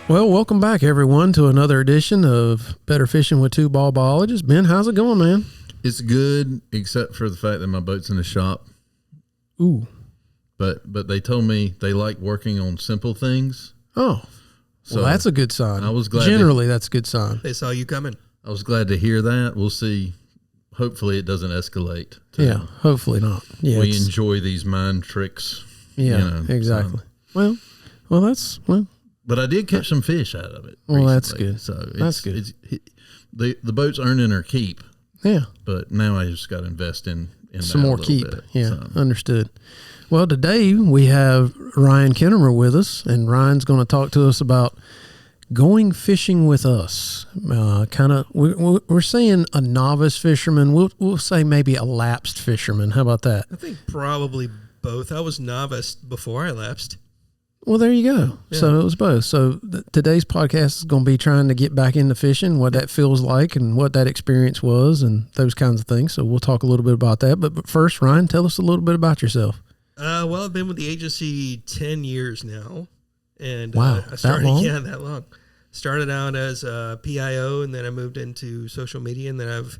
Well, welcome back, everyone, to another edition of Better Fishing with Two Ball Biologists. Ben, how's it going, man? It's good, except for the fact that my boat's in the shop. Ooh. But they told me they like working on simple things. Oh, So well, that's a good sign. I was glad. Generally, that's a good sign. They saw you coming. I was glad to hear that. We'll see. Hopefully, it doesn't escalate. Yeah, hopefully not. Yeah, we enjoy these mind tricks. Yeah, exactly. Well, But I did catch some fish out of it. Well, recently, that's good. So That's good. The boat's earning her keep. Yeah. But now I just got to invest in Some that more a little keep. bit, Yeah, so. understood. Well, today we have Ryan Kinnemer with us, and Ryan's going to talk to us about going fishing with us. We're saying a novice fisherman. We'll say maybe a lapsed fisherman. How about that? I think probably both. I was novice before I lapsed. Well, there you go. Yeah. So it was both. So today's podcast is going to be trying to get back into fishing, what that feels like and what that experience was and those kinds of things. So we'll talk a little bit about that. But first, Ryan, tell us a little bit about yourself. Well, I've been with the agency 10 years now. And Wow, I started, that long? Yeah, that long. Started out as a PIO, and then I moved into social media, and then I've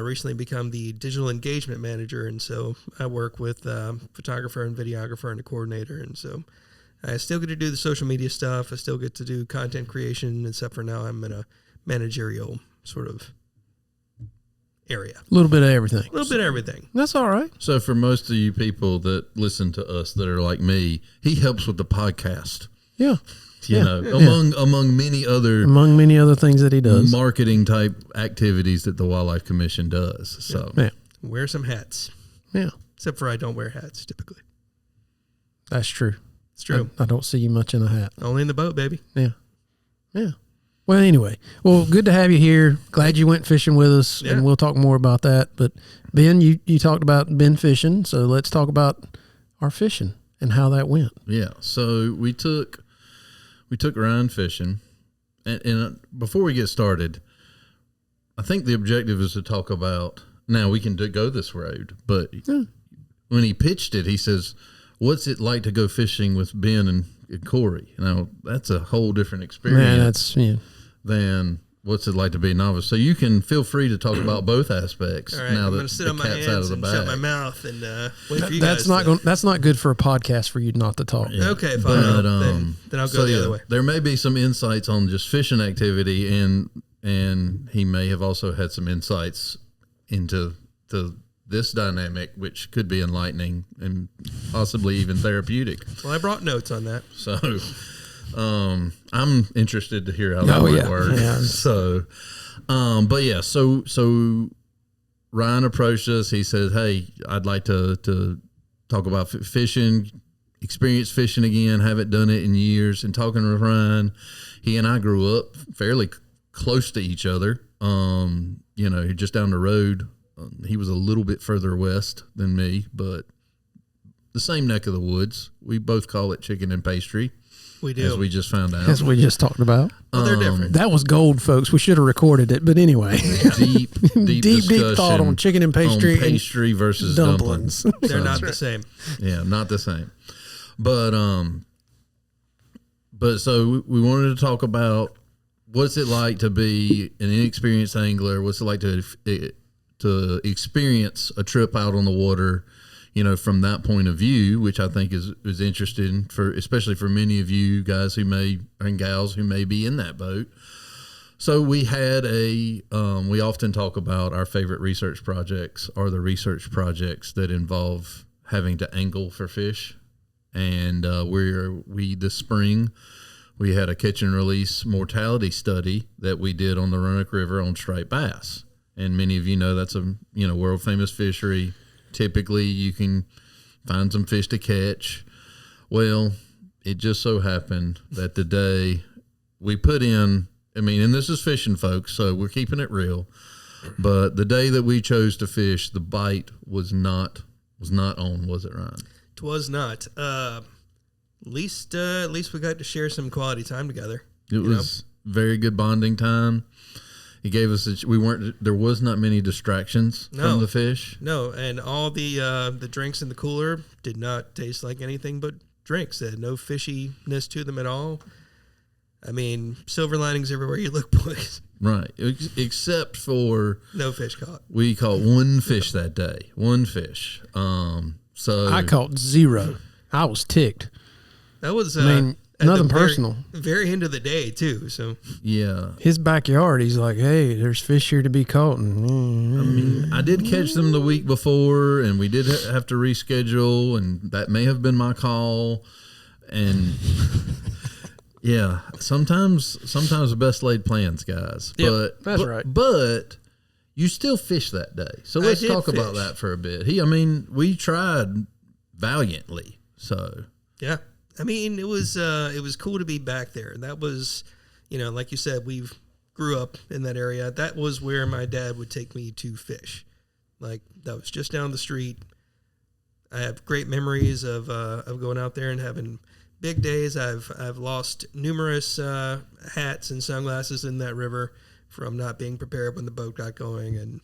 recently become the digital engagement manager. And so I work with photographer and videographer and a coordinator. And so I still get to do the social media stuff. I still get to do content creation, except for now I'm in a managerial sort of area. A little bit of everything. A little bit of everything. That's all right. So for most of you people that listen to us that are like me, he helps with the podcast. Yeah. You know, among many other Among many other things that he does. marketing type activities that the Wildlife Commission does. So Yeah. Wear some hats. Yeah. Except for I don't wear hats typically. That's true. It's true. I don't see you much in a hat. Only in the boat, baby. Yeah. Yeah. Well, anyway. Well, good to have you here. Glad you went fishing with us, Yeah. and we'll talk more about that. But, Ben, you talked about Ben fishing, so let's talk about our fishing and how that went. yeah, so we took Ryan fishing, and before we get started, I think the objective is to talk about. Now we can go this road, but when he pitched it, he says, "What's it like to go fishing with Ben and Corey?" Now that's a whole different experience. Than what's it like to be a novice. So you can feel free to talk about both aspects. All right, now I'm that going to sit the on my cat's out hands of the and shut bag. my mouth and wait for you That's guys. that's not good for a podcast for you not to talk. Yeah. Okay, fine. But, Then I'll go the other way. There may be some insights on just fishing activity, and he may have also had some insights into this dynamic, which could be enlightening and possibly even therapeutic. Well, I brought notes on that. So I'm interested to hear how that might work. Yeah. So, but yeah, so Ryan approached us. He said, "Hey, I'd like to talk about fishing, experience fishing again. Haven't done it in years." And talking with Ryan, he and I grew up fairly close to each other. Just down the road. He was a little bit further west than me, but the same neck of the woods. We both call it chicken and pastry. We do. As we just found out. As we just talked about. Well, they're different. That was gold, folks. We should have recorded it. But anyway. Deep discussion thought on chicken and pastry. on pastry versus dumplings. They're not the same. Yeah, not the same. But so we wanted to talk about what's it like to be an inexperienced angler. What's it like to experience a trip out on the water, from that point of view, which I think is interesting especially for many of you guys and gals who may be in that boat. So we had we often talk about our favorite research projects are the research projects that involve having to angle for fish. And this spring, we had a catch and release mortality study that we did on the Roanoke River on striped bass. And many of you know that's a world famous fishery. Typically, you can find some fish to catch. Well, it just so happened that the day we put in, and this is fishing, folks, so we're keeping it real. But the day that we chose to fish, the bite was not on, was it, Ryan? It was not. At least we got to share some quality time together. It was very good bonding time. He gave us there was not many distractions from the fish. No, and all the drinks in the cooler did not taste like anything but drinks. They had no fishiness to them at all. I mean, silver linings everywhere you look, boys. Right. Except for No fish caught. we caught one fish that day. One fish. So I caught 0. I was ticked. That was, I mean, at the nothing personal. Very end of the day, too. So, yeah. His backyard, he's like, hey, there's fish here to be caught. And, I mean, I did catch them the week before, and we did have to reschedule, and that may have been my call. And yeah, sometimes the best laid plans, guys. Yep, that's right. But you still fish that day, so let's did talk about fish. that for a bit. We tried valiantly. So yeah. I mean, it was cool to be back there. That was, like you said, we grew up in that area. That was where my dad would take me to fish. Like, that was just down the street. I have great memories of going out there and having big days. I've lost numerous hats and sunglasses in that river from not being prepared when the boat got going and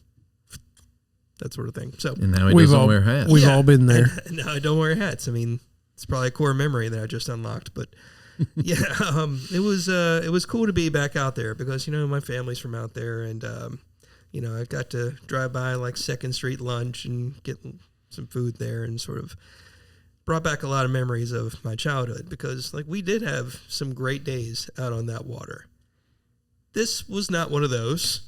that sort of thing. So, and now he doesn't wear hats. We've all been there. And now I don't wear hats. I mean, it's probably a core memory that I just unlocked, but yeah, it was cool to be back out there because my family's from out there, and I got to drive by like 2nd Street lunch and get some food there, and sort of brought back a lot of memories of my childhood because like we did have some great days out on that water. This was not one of those,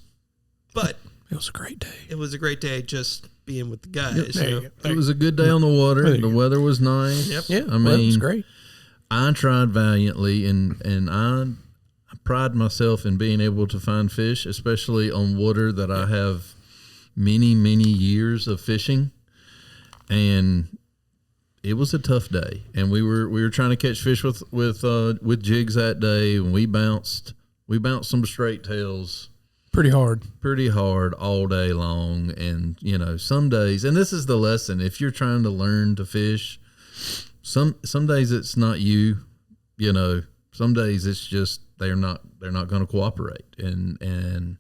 but It was a great day. it was a great day just being with the guys. There you you know? go. It was a good day on the water. There you The go. weather was nice. Yep. Yeah, I well, it was mean, great. I tried valiantly, and I pride myself in being able to find fish, especially on water that I have many, many years of fishing. And it was a tough day, and we were trying to catch fish with jigs that day, and we bounced some straight tails Pretty hard. pretty hard all day long. And some days, and this is the lesson, if you're trying to learn to fish, some days it's not you, some days it's just they're not going to cooperate, and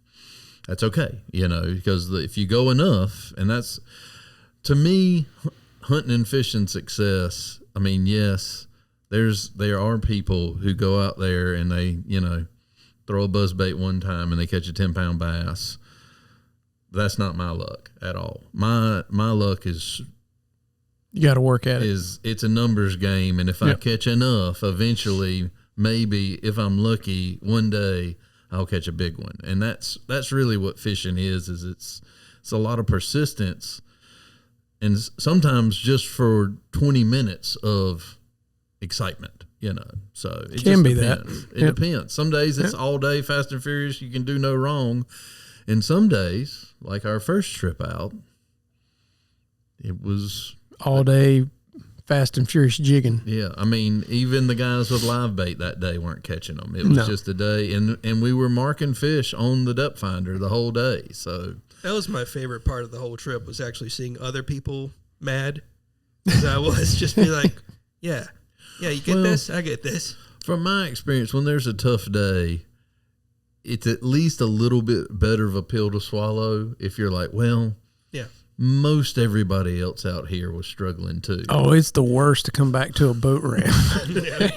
that's okay, because if you go enough, and that's, to me, hunting and fishing success. I mean, yes, there are people who go out there and they throw a buzzbait one time and they catch a 10-pound bass. That's not my luck at all. My luck is You got to work at it. it's a numbers game, and if I catch enough, eventually, maybe if I'm lucky, one day I'll catch a big one. And that's really what fishing is it's a lot of persistence, and sometimes just for 20 minutes of excitement. So it Can just be that. depends. It Yep. depends. Some days it's all day fast and furious. You can do no wrong. And some days, like our first trip out, it was, All day, fast and furious jigging. yeah. I mean, even the guys with live bait that day weren't catching them. It was No. just a day. And we were marking fish on the depth finder the whole day. So That was my favorite part of the whole trip, was actually seeing other people mad as I was. Just be like, yeah, you get Well, this, I get this. from my experience, when there's a tough day, it's at least a little bit better of a pill to swallow if you're like, well, Yeah. most everybody else out here was struggling too. Oh, it's the worst to come back to a boat ramp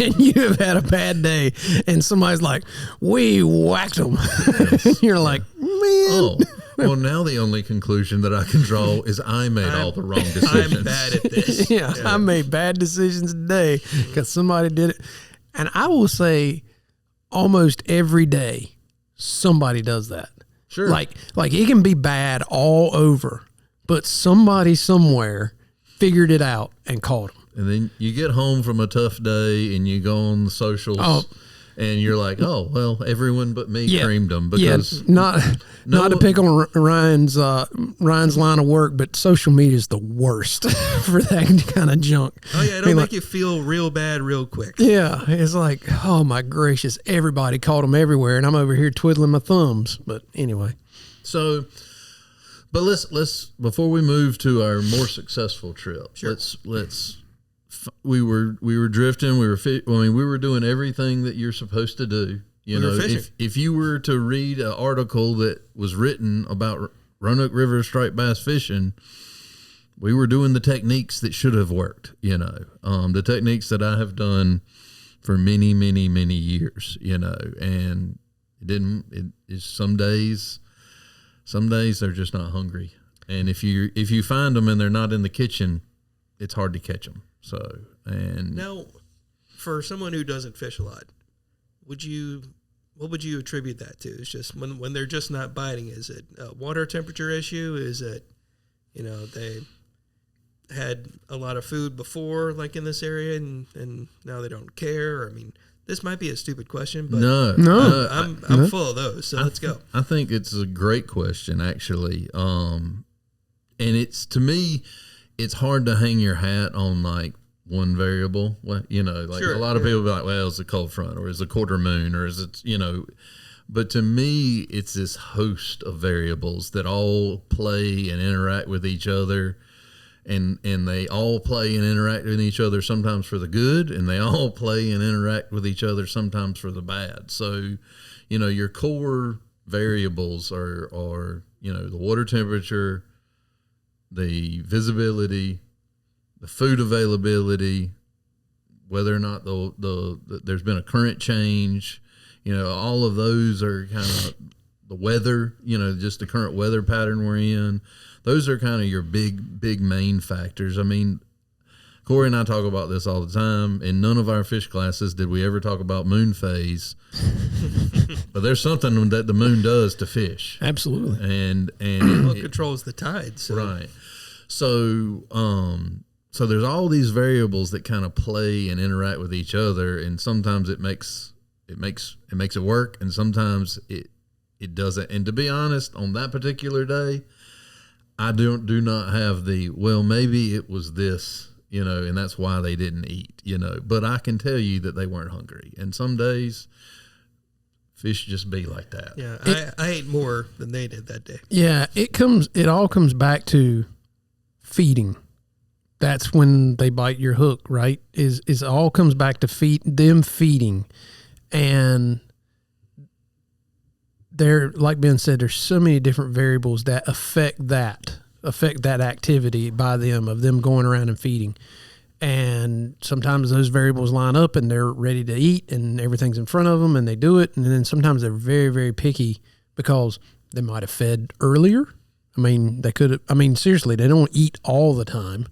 and you have had a bad day, and somebody's like, "We whacked them," and you're like, "Man, Oh, well, now the only conclusion that I can draw is I made all the wrong decisions. I'm bad at this. yeah, I made bad decisions today because somebody did it." And I will say, almost every day, somebody does that. Sure. Like it can be bad all over, but somebody somewhere figured it out and caught them. And then you get home from a tough day and you go on the socials and you're like, oh, well, everyone but me creamed them because not to pick on Ryan's line of work, but social media is the worst for that kind of junk. Oh, yeah, it'll make you feel real bad real quick. Yeah, it's like, oh my gracious, everybody caught them everywhere, and I'm over here twiddling my thumbs. But anyway, so. But let's before we move to our more successful trip, we were drifting. We were doing everything that you're supposed to do. You know, if you were to read an article that was written about Roanoke River striped bass fishing, we were doing the techniques that should have worked. The techniques that I have done for many, many, many years, and it's some days they're just not hungry. And if you find them and they're not in the kitchen, it's hard to catch them. So, and now, for someone who doesn't fish a lot, what would you attribute that to? It's just when they're just not biting. Is it a water temperature issue? Is it, they had a lot of food before, like in this area, and now they don't care? I mean, this might be a stupid question, but No. I'm full of those. So let's go. I think it's a great question, actually. And to me, it's hard to hang your hat on like one variable. Sure, a lot of people be like, well, it's a cold front, or it's a quarter moon, or is it, but to me, it's this host of variables that all play and interact with each other. And they all play and interact with each other sometimes for the good, and they all play and interact with each other sometimes for the bad. So, your core variables are the water temperature, the visibility, the food availability, whether or not there's been a current change. All of those are kind of the weather, just the current weather pattern we're in. Those are kind of your big main factors. I mean, Corey and I talk about this all the time. In none of our fish classes did we ever talk about moon phase. But there's something that the moon does to fish. Absolutely. And it controls the tide. So. Right. So there's all these variables that kind of play and interact with each other, and sometimes it makes it work, and sometimes it doesn't. And to be honest, on that particular day, I do not have maybe it was this, and that's why they didn't eat, but I can tell you that they weren't hungry. And some days fish just be like that. Yeah. I ate more than they did that day. Yeah. It all comes back to feeding. That's when they bite your hook, right? Is all comes back to them feeding. And there, like Ben said, there's so many different variables that affect that activity by them, of them going around and feeding. And sometimes those variables line up and they're ready to eat and everything's in front of them and they do it. And then sometimes they're very, very picky because they might have fed earlier. I mean, seriously, they don't eat all the time,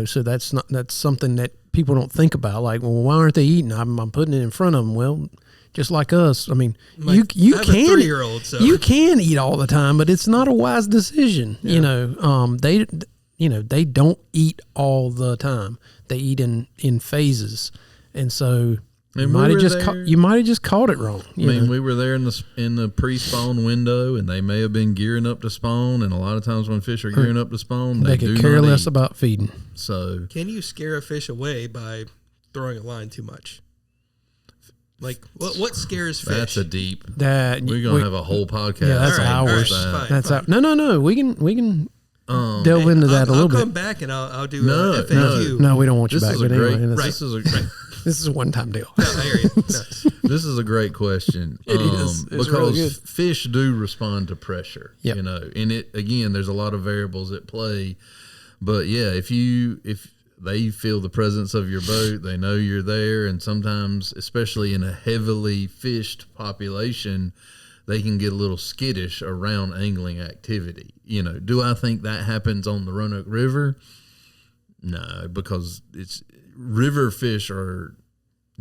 so that's something that people don't think about. Like, well, why aren't they eating? I'm putting it in front of them. Well, just like us. I mean, you I have can a 3-year-old, so you can eat all the time, but it's not a wise decision. Yeah. They don't eat all the time. They eat in phases, and so you might have just caught it wrong. We were there in the pre-spawn window, and they may have been gearing up to spawn. And a lot of times when fish are gearing up to spawn, they could care less about feeding. So, can you scare a fish away by throwing a line too much? Like, what scares fish? That's a deep. We're gonna have a whole podcast. Yeah, that's hours. No. We can delve into that a little bit. I'll come back and I'll do FAQ. No, we don't want you back. This is a one-time deal. No, I hear you. No. This is a great question. It is. It's because really good. fish do respond to pressure. Yep. And there's a lot of variables at play. But yeah, if they feel the presence of your boat, they know you're there, and sometimes, especially in a heavily fished population, they can get a little skittish around angling activity. Do I think that happens on the Roanoke River? No, because river fish are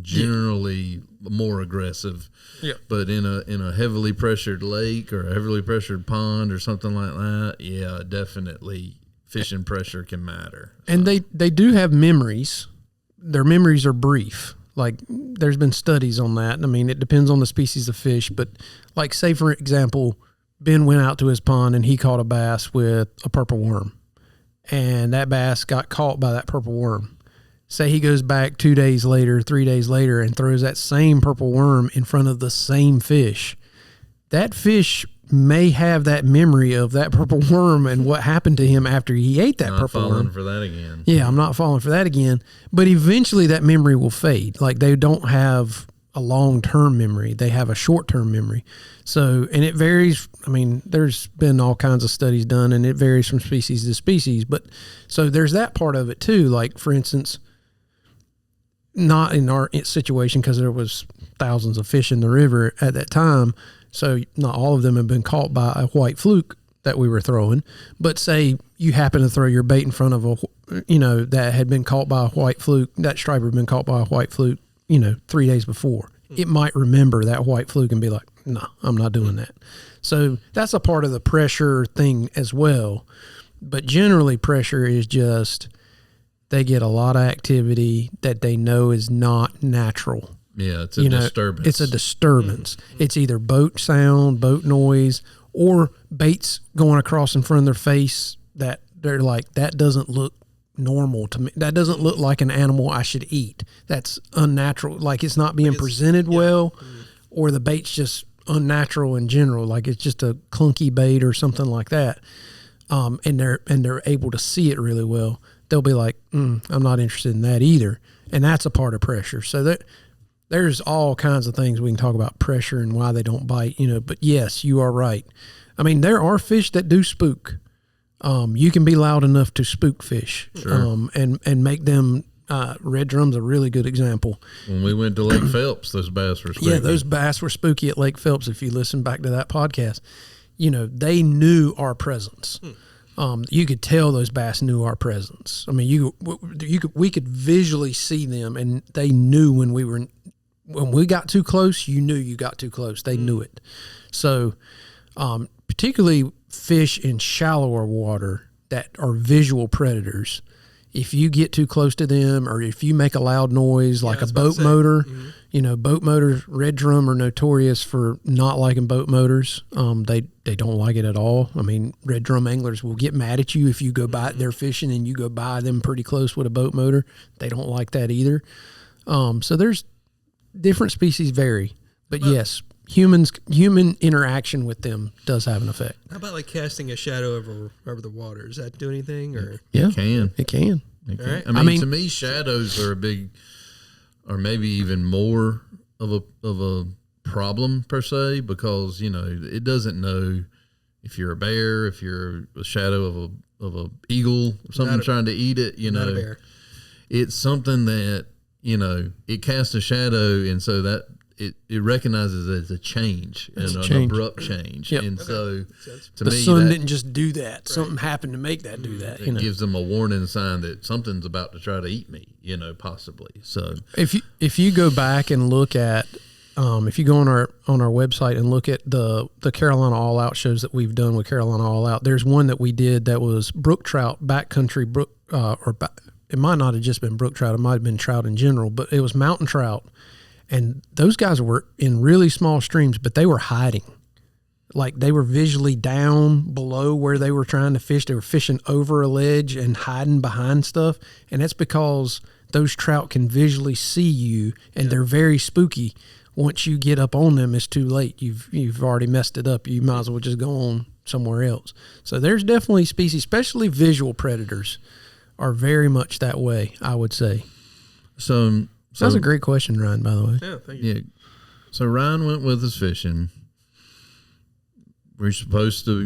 generally more aggressive. Yeah. But in a heavily pressured lake or a heavily pressured pond or something like that, yeah, definitely fishing pressure can matter. And they do have memories. Their memories are brief. Like, there's been studies on that. I mean, it depends on the species of fish, but like, say for example, Ben went out to his pond and he caught a bass with a purple worm, and that bass got caught by that purple worm. Say he goes back 2 days later, 3 days later, and throws that same purple worm in front of the same fish. That fish may have that memory of that purple worm and what happened to him after he ate that purple worm. Not falling for that again. Yeah, I'm not falling for that again. But eventually that memory will fade. Like, they don't have a long-term memory. They have a short-term memory. So, and it varies. I mean, there's been all kinds of studies done, and it varies from species to species. But so there's that part of it too. Like, for instance, not in our situation because there was thousands of fish in the river at that time. So not all of them have been caught by a white fluke that we were throwing. But say you happen to throw your bait in front of that had been caught by a white fluke, that striper had been caught by a white fluke, 3 days before. It might remember that white fluke and be like, no, I'm not doing that. So that's a part of the pressure thing as well. But generally pressure is just they get a lot of activity that they know is not natural. Yeah, it's a disturbance. It's a disturbance. It's either boat sound, boat noise, or baits going across in front of their face that they're like, that doesn't look normal to me. That doesn't look like an animal I should eat. That's unnatural. Like it's not being presented well, or the bait's just unnatural in general. Like it's just a clunky bait or something like that. And they're able to see it really well. They'll be like, I'm not interested in that either. And that's a part of pressure. So there's all kinds of things we can talk about pressure and why they don't bite, but yes, you are right. I mean, there are fish that do spook. You can be loud enough to spook fish, Sure. and make them, red drum's a really good example. When we went to Lake Phelps, those bass were spooky. Yeah, those bass were spooky at Lake Phelps. If you listen back to that podcast, they knew our presence. You could tell those bass knew our presence. I mean, we could visually see them, and they knew when we got too close. You knew you got too close. They knew it. So, particularly fish in shallower water that are visual predators. If you get too close to them, or if you make a loud noise like a boat motor, boat motors, red drum are notorious for not liking boat motors. They don't like it at all. I mean, red drum anglers will get mad at you if you go by they're fishing and you go by them pretty close with a boat motor. They don't like that either. So there's different species vary, but yes, human interaction with them does have an effect. How about like casting a shadow over the water? Does that do anything? Or Yeah, It can. it can. Right. I mean, to me, shadows are a big, or maybe even more of a problem per se, because it doesn't know if you're a bear, if you're a shadow of a eagle, something trying to eat it. not a bear. It's something that it casts a shadow, and so that it recognizes it as a change, It's and a an change. abrupt change, Yep. and so to The me sun that, didn't just do that. Something happened to make that do that. it gives them a warning sign that something's about to try to eat me, possibly. So If you go back and look at, if you go on our website and look at the Carolina All Out shows that we've done with Carolina All Out, there's one that we did that was brook trout, backcountry brook, it might not have just been brook trout, it might have been trout in general, but it was mountain trout, and those guys were in really small streams, but they were hiding. Like they were visually down below where they were trying to fish. They were fishing over a ledge and hiding behind stuff, and that's because those trout can visually see you, and they're very spooky. Once you get up on them, it's too late. You've already messed it up. You might as well just go on somewhere else. So there's definitely species, especially visual predators, are very much that way, I would say. So That's a great question, Ryan, by the way. Yeah, thank you. yeah. So Ryan went with us fishing. We're supposed to,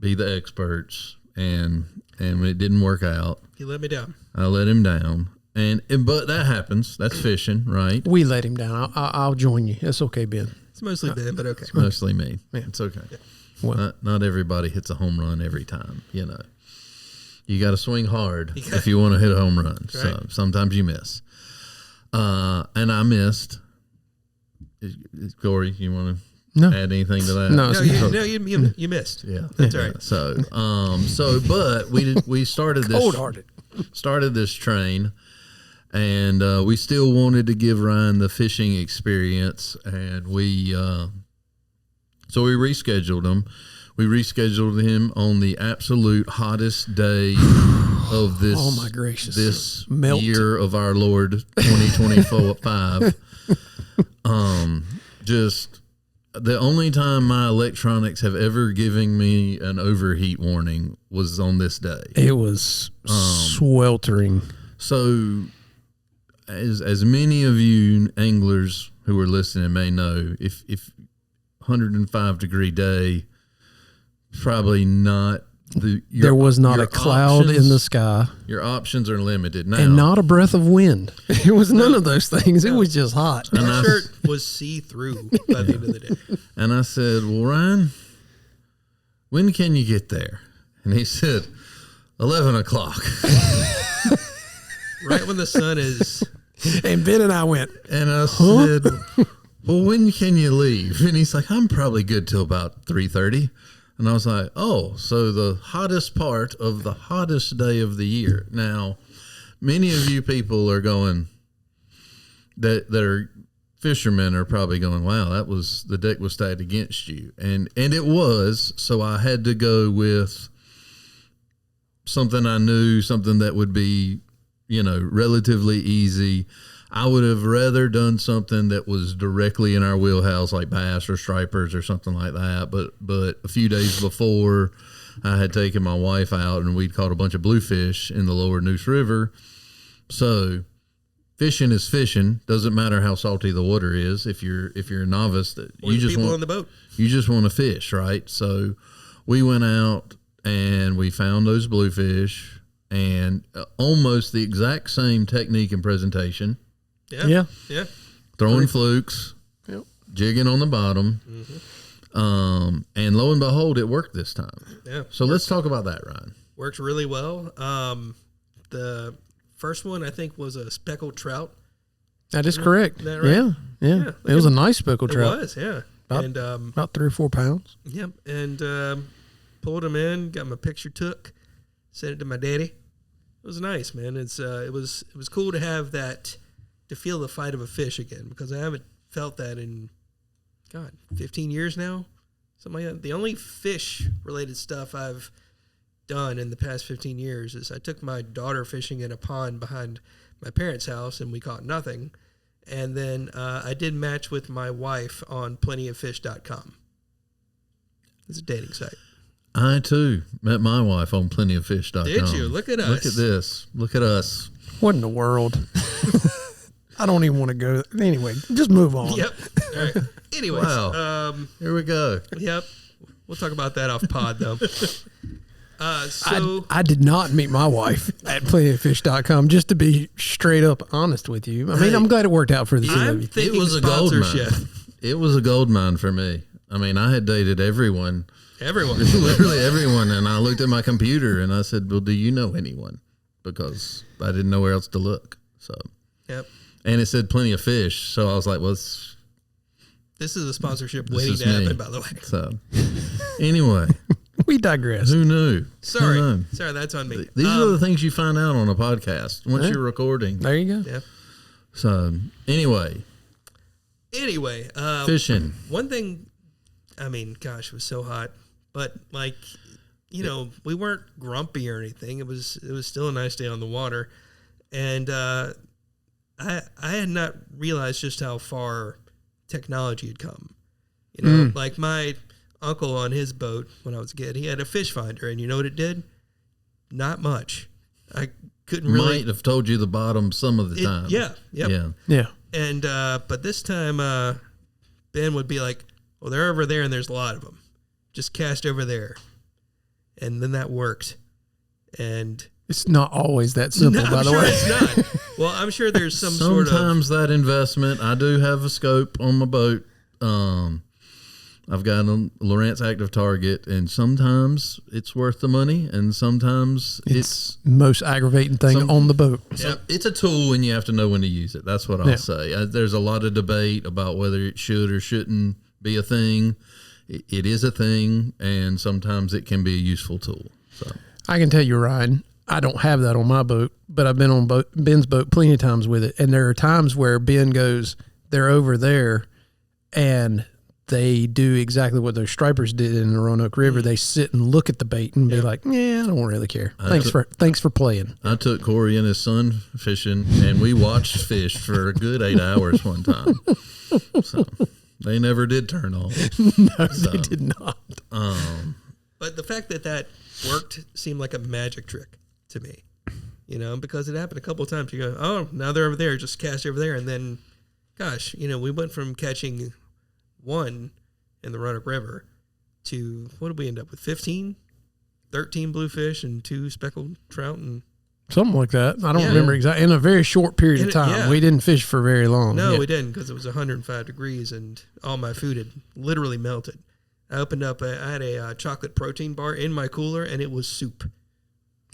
be the experts, and it didn't work out. You let me down. I let him down, but that happens. That's fishing, right? We let him down. I'll join you. That's okay, Ben. It's mostly Ben, but okay. Mostly me. Yeah. It's okay. Well, Not everybody hits a home run every time. You got to swing hard if you want to hit a home run. So Right. sometimes you miss. And I missed. Corey, you want to no. add anything to that? No, You missed. Yeah, That's all right. But we started this Cold-hearted. started this train, and we still wanted to give Ryan the fishing experience, and so we rescheduled him. We rescheduled him on the absolute hottest day of this. Oh my gracious! This Melt. year of our Lord 2025. Just the only time my electronics have ever given me an overheat warning was on this day. It was sweltering. So, as many of you anglers who are listening may know, if 105 degree day, probably not There was not your a cloud in the sky Your options are limited now. and not a breath of wind. It was none of those things. It was just hot. My shirt was see-through by the end of the day. And I said, well, Ryan, when can you get there? And he said, 11 o'clock. Right when the sun is... And Ben and I went, And I said, well, when can you leave? And he's like, I'm probably good till about 3:30. And I was like, oh, so the hottest part of the hottest day of the year. Now, many of you people are going, that are fishermen are probably going, wow, the deck was stacked against you. And it was, so I had to go with something I knew, something that would be, relatively easy. I would have rather done something that was directly in our wheelhouse, like bass or stripers or something like that. But a few days before, I had taken my wife out and we'd caught a bunch of bluefish in the lower Neuse River. So fishing is fishing. Doesn't matter how salty the water is. If you're a novice, you just on the boat. You just want to fish, right? So we went out and we found those bluefish and almost the exact same technique and presentation. Yeah. Throwing flukes, Yep. jigging on the bottom. Mm-hmm. And lo and behold, it worked this time. Yeah. So let's talk about that, Ryan. Works really well. The first one, I think, was a speckled trout. that is correct. that right? Yeah. It was a nice speckled It trout. was, yeah. About- And About 3 or 4 pounds. yeah, and pulled him in, got my picture took, sent it to my daddy. It was nice, man. It was cool to have that, to feel the fight of a fish again, because I haven't felt that in 15 years now, something like that. The only fish related stuff I've done in the past 15 years is I took my daughter fishing in a pond behind my parents' house and we caught nothing. And then I did match with my wife on plentyoffish.com. It's a dating site. I, too, met my wife on plentyoffish.com. Did you? Look at us. Look at this. Look at us. What in the world? I don't even want to go. Anyway, just move on. Yep. All right. Anyways. Wow. Here we go. Yep. We'll talk about that off pod, though. I did not meet my wife at plentyoffish.com, just to be straight up honest with you. I mean, I'm glad it worked out for the two of I'm you. thinking It was a gold sponsorship. mine. It was a gold mine for me. I mean, I had dated everyone, Everyone. literally everyone, and I looked at my computer and I said, well, do you know anyone? Because I didn't know where else to look. So, Yep. and it said plenty of fish. So I was like, well, This is a sponsorship this waiting is to happen, me. by the way. So anyway, We digress. who knew? Sorry. Who knew? Sorry, that's on me. These are the things you find out on a podcast once Yeah. you're recording. There you go. Yeah. So anyway, Anyway, fishing. one thing, I mean, gosh, it was so hot, but like, we weren't grumpy or anything. It was still a nice day on the water, and I had not realized just how far technology had come. Like my uncle on his boat when I was a kid, he had a fish finder, and you know what it did? Not much. I couldn't really. Might have told you the bottom some of the time. Yeah. Yep. Yeah. Yeah. And but this time, Ben would be like, "Well, they're over there, and there's a lot of them. Just cast over there." And then that worked. And It's not always that simple, No, by I'm the sure way. it's not. Well, I'm sure there's some sort of. Sometimes that investment, I do have a scope on my boat. I've got a Lowrance Active Target, and sometimes it's worth the money, and sometimes It's most aggravating thing Some- on the boat. it's a tool, and you have to know when to use it. That's what I'll Yeah. say. There's a lot of debate about whether it should or shouldn't be a thing. It is a thing, and sometimes it can be a useful tool. So I can tell you, Ryan, I don't have that on my boat, but I've been on Ben's boat plenty of times with it. And there are times where Ben goes, they're over there, and they do exactly what those stripers did in the Roanoke River. They sit and look at the bait and be like, yeah, I don't really care. Thanks for playing. I took Corey and his son fishing, and we watched fish for a good 8 hours one time. So they never did turn on. No, they did not. But the fact that worked seemed like a magic trick to me, because it happened a couple of times. You go, oh, now they're over there, just cast over there. And then, gosh, we went from catching one in the Roanoke River to, what did we end up with, 15? 13 bluefish and 2 speckled trout, and Something like that. I don't Yeah. remember exactly. In a very short period of time. Yeah. We didn't fish for very long. no, Yeah. we didn't because it was 105 degrees and all my food had literally melted. I opened up. I had a chocolate protein bar in my cooler, and it was soup.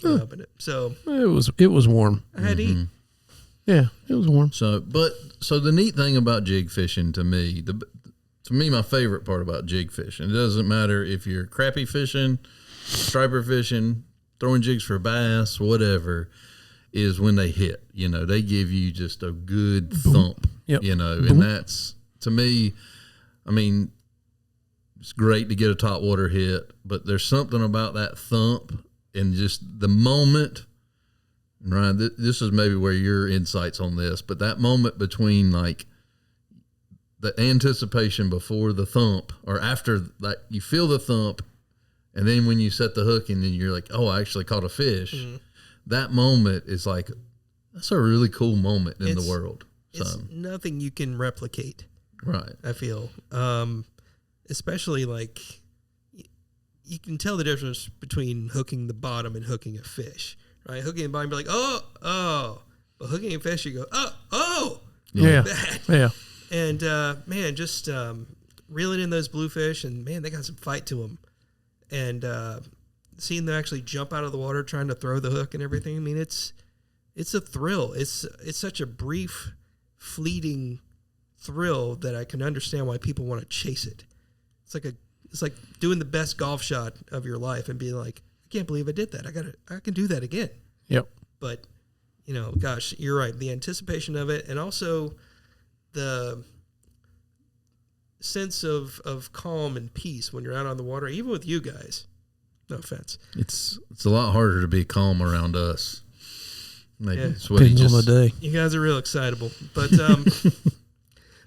When I opened it, so It was warm. I had to eat. Yeah, it was warm. So the neat thing about jig fishing to me, my favorite part about jig fishing, it doesn't matter if you're crappie fishing, striper fishing, throwing jigs for bass, whatever, is when they hit. You know, they give you just a good thump. Yep. You know, and that's, to me, I mean, it's great to get a top water hit, but there's something about that thump and just the moment. Ryan, this is maybe where your insights on this, but that moment between like the anticipation before the thump or after that, you feel the thump, and then when you set the hook and then you're like, oh, I actually caught a fish. Mm-hmm. That moment is like, that's a really cool moment in the world. It's nothing you can replicate. Right. I feel, especially like you can tell the difference between hooking the bottom and hooking a fish. Right, hooking the bottom, be like, oh, but hooking a fish, you go, oh, Yeah, yeah. And man, just reeling in those bluefish, and man, they got some fight to them. And seeing them actually jump out of the water, trying to throw the hook and everything. I mean, it's a thrill. It's such a brief, fleeting thrill that I can understand why people want to chase it. It's like doing the best golf shot of your life and being like, I can't believe I did that. I can do that again. Yep. But, you know, gosh, you're right. The anticipation of it, and also the sense of calm and peace when you're out on the water, even with you guys. No offense. It's a lot harder to be calm around us. Maybe Yeah. it's what he Depends on just, the day. You guys are real excitable, but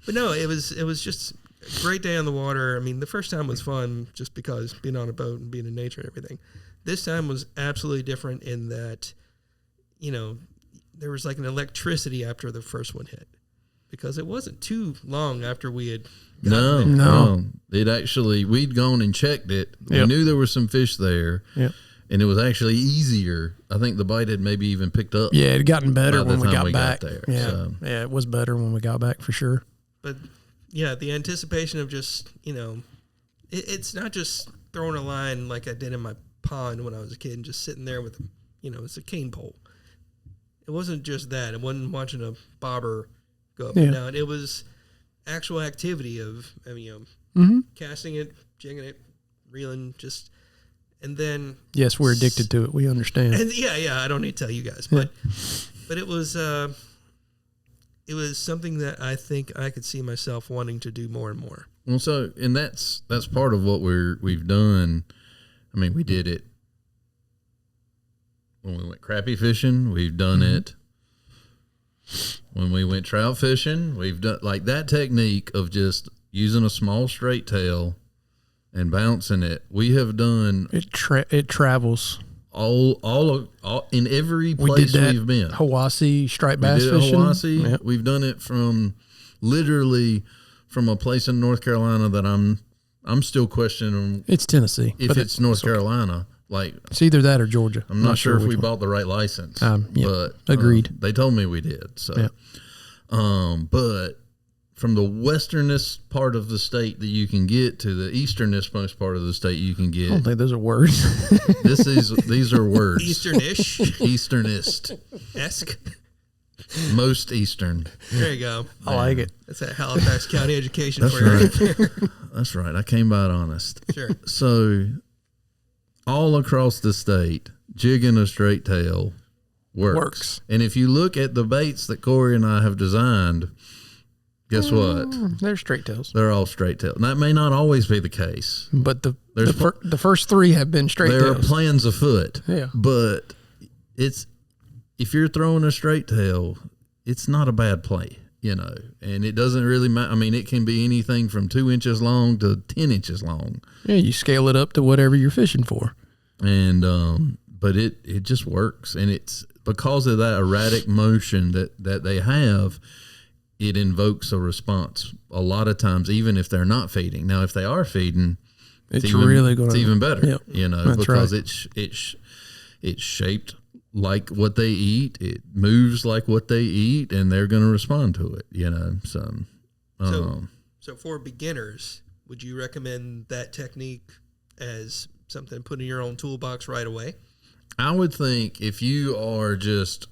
but no, it was just a great day on the water. I mean, the first time was fun just because being on a boat and being in nature and everything. This time was absolutely different in that, you know, there was like an electricity after the first one hit because it wasn't too long after we had gotten there. No. It actually, we'd gone and checked it. We Yep. knew there was some fish there. Yep. And it was actually easier. I think the bite had maybe even picked up. Yeah, it had gotten better By the when we time got we got back. there, Yeah, so. yeah, it was better when we got back for sure. But yeah, the anticipation of just, you know, it's not just throwing a line like I did in my pond when I was a kid and just sitting there with, you know, it's a cane pole. It wasn't just that. It wasn't watching a bobber go up and down. It was actual activity of, I mean, you know, casting it, jigging it, reeling, just, and then. Yes, we're addicted to it. We understand. And yeah, I don't need to tell you guys, but it was something that I think I could see myself wanting to do more and more. Well, so, and that's part of what we've done. I mean, we did it when we went crappie fishing. We've done it when we went trout fishing. We've done like that technique of just using a small straight tail and bouncing it. We have done It travels. all in every We place did that we've been. Hawaii striped We bass did it fishing. Hawaii. Yep. We've done it from literally from a place in North Carolina that I'm still questioning It's Tennessee. if but it's North Carolina. Like, it's either that or Georgia. I'm not sure if which we one. bought the right license. Yep. But Agreed. they told me we did. So, Yep. But from the westernest part of the state that you can get to the easternest most part of the state you can I get. don't think those are words. These are words. Eastern-ish, Easternest. esque. Most eastern. There you go. I like it. That's that Halifax County education That's for you. right. That's right. I came by it honest. Sure. So, all across the state, jigging a straight tail works. And if you look at the baits that Corey and I have designed, guess what? They're straight tails. They're all straight tail. And that may not always be the case. But the There's first three have been straight There are tails. plans afoot. Yeah. But if you're throwing a straight tail, it's not a bad play, you know. And it doesn't really matter. I mean, it can be anything from 2 inches long to 10 inches long. Yeah, you scale it up to whatever you're fishing for. And but it just works, and it's because of that erratic motion that they have, it invokes a response a lot of times, even if they're not feeding. Now, if they are feeding, it's really going it's to even better. Yep. You know, That's because right. it's shaped like what they eat. It moves like what they eat, and they're going to respond to it. You know, So for beginners, would you recommend that technique as something to put in your own toolbox right away? I would think if you are just,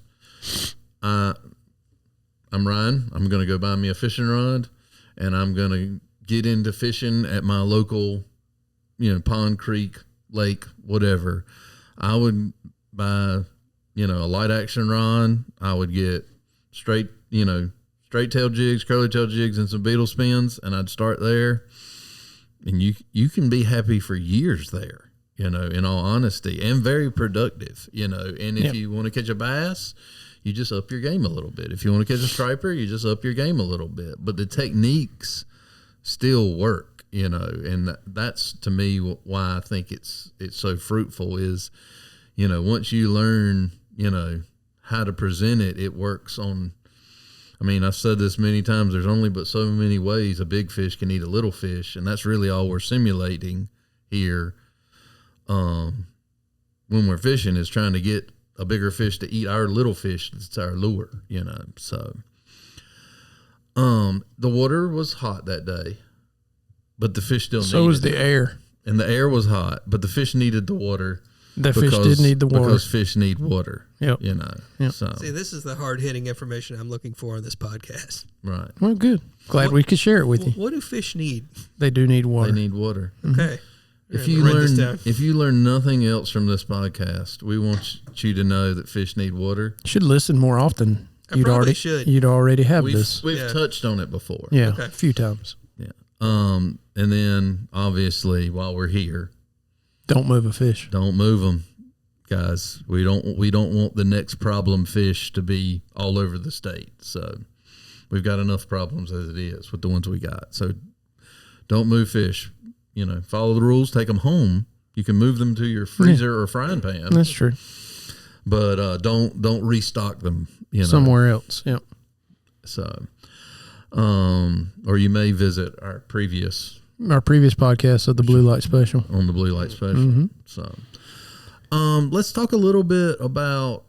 I'm Ryan, I'm going to go buy me a fishing rod, and I'm going to get into fishing at my local, pond, creek, lake, whatever. I would buy, a light action rod. I would get straight tail jigs, curly tail jigs, and some beetle spins, and I'd start there. And you can be happy for years there, in all honesty, and very productive, And if you want to catch a bass, you just up your game a little bit. If you want to catch a striper, you just up your game a little bit. But the techniques still work, and that's to me why I think it's so fruitful is, once you learn, how to present it, it works on. I mean, I've said this many times, there's only but so many ways a big fish can eat a little fish, and that's really all we're simulating here when we're fishing is trying to get a bigger fish to eat our little fish. It's our lure, So the water was hot that day, but the fish still needed it. So was the air. And the air was hot, but the fish needed the water. The fish did need the water. Because fish need water. Yep. Yep. So. See, this is the hard-hitting information I'm looking for on this podcast. Right. Well, good. Glad we could share it with you. What do fish need? They do need water. They need water. Okay. If you learn nothing else from this podcast, we want you to know that fish need water. Should listen more often. I probably should. You'd already have this. We've touched on it before. Yeah, Okay. a few times. Yeah. And then obviously while we're here, Don't move a fish. don't move them, guys. We don't want the next problem fish to be all over the state. So we've got enough problems as it is with the ones we got. So don't move fish. Follow the rules. Take them home. You can move them to your freezer or frying pan. That's true. But don't restock them. Somewhere else. Yep. So, or you may visit our previous podcast of the Blue Light Special. on the Blue Light Special. Mm-hmm. So, let's talk a little bit about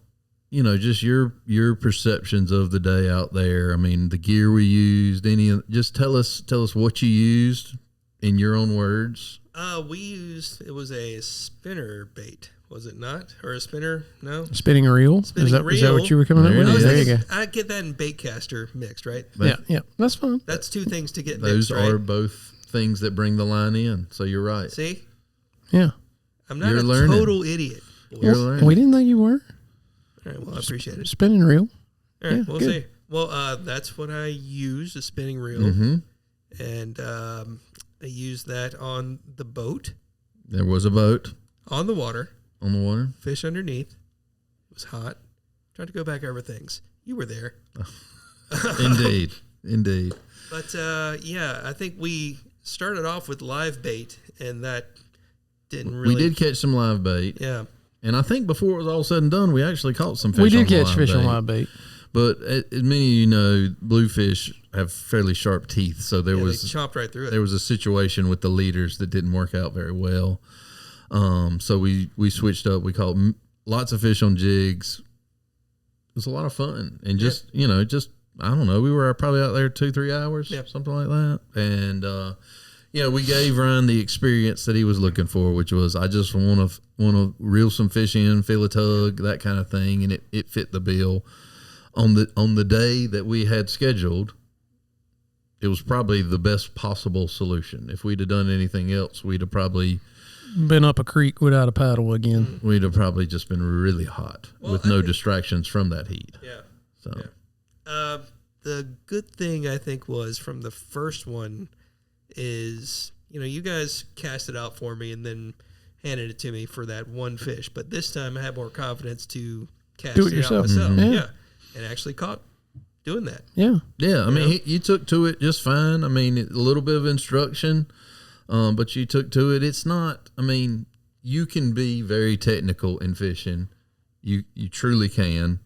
just your perceptions of the day out there. I mean, the gear we used. Just tell us what you used in your own words. It was a spinner bait, was it not? Or a spinner? No? Spinning reel? Spinning Is that reel. what you were coming up There with? it is. There you go. I get that in bait caster mixed, right? Yeah. That's fine. That's two things to get Those mixed, right? are both things that bring the line in. So you're right. See? Yeah. I'm not You're a learning. total idiot. boys. You're learning. We didn't think you were. All right, well, I appreciate it. Spinning reel. All right, Yeah, we'll good. see. Well, that's what I used, a spinning reel. Mm-hmm. And I used that on the boat, There was a boat on the water, on the water. fish underneath. It was hot. Tried to go back over things. You were there. Indeed. But, I think we started off with live bait, and that didn't really... We did catch some live bait. Yeah. And I think before it was all said and done, we actually caught some fish. We did on catch live fish bait. on live bait. But as many of you know, bluefish have fairly sharp teeth. So They chopped right through it. there was a situation with the leaders that didn't work out very well. So we switched up. We caught lots of fish on jigs. It was a lot of fun. And just I don't know, we were probably out there 2-3 hours, something like that. And, we gave Ryan the experience that he was looking for, which was I just want to reel some fish in, feel a tug, that kind of thing, and it fit the bill. On the day that we had scheduled, it was probably the best possible solution. If we'd have done anything else, we'd have probably Been up a creek without a paddle again. just been really hot with no distractions from that heat. Yeah. So Yeah. The good thing I think was from the first one is, you guys cast it out for me and then handed it to me for that one fish. But this time I had more confidence to cast Do it it yourself. out myself. Mhm. Yeah. And actually caught doing that. Yeah. yeah, I mean, you took to it just fine. I mean, a little bit of instruction, but you took to it. It's not. I mean, you can be very technical in fishing. You truly can,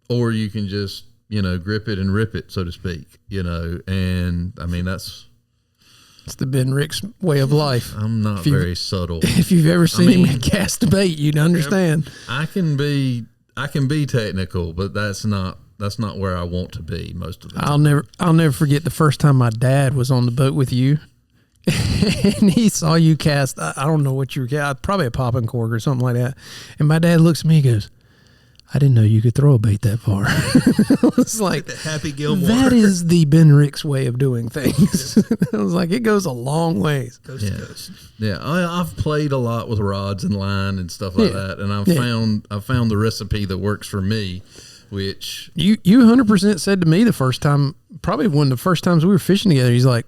or you can just grip it and rip it, so to speak. And I mean that's It's the Ben Ricks way of life. I'm not very subtle. If you've ever seen him cast a bait, you'd understand. I can be technical, but that's not where I want to be most of the time. I'll never forget the first time my dad was on the boat with you. And he saw you cast, I don't know what you were casting, probably a popping cork or something like that. And my dad looks at me and goes, I didn't know you could throw a bait that far. I was like, the Happy Gilmore. that is the Ben Ricks way of doing things. I was like, it goes a long ways. Coast to coast. Yeah, I've played a lot with rods and line and stuff like that, and I've found the recipe that works for me, which You 100% said to me the first time, probably one of the first times we were fishing together, he's like,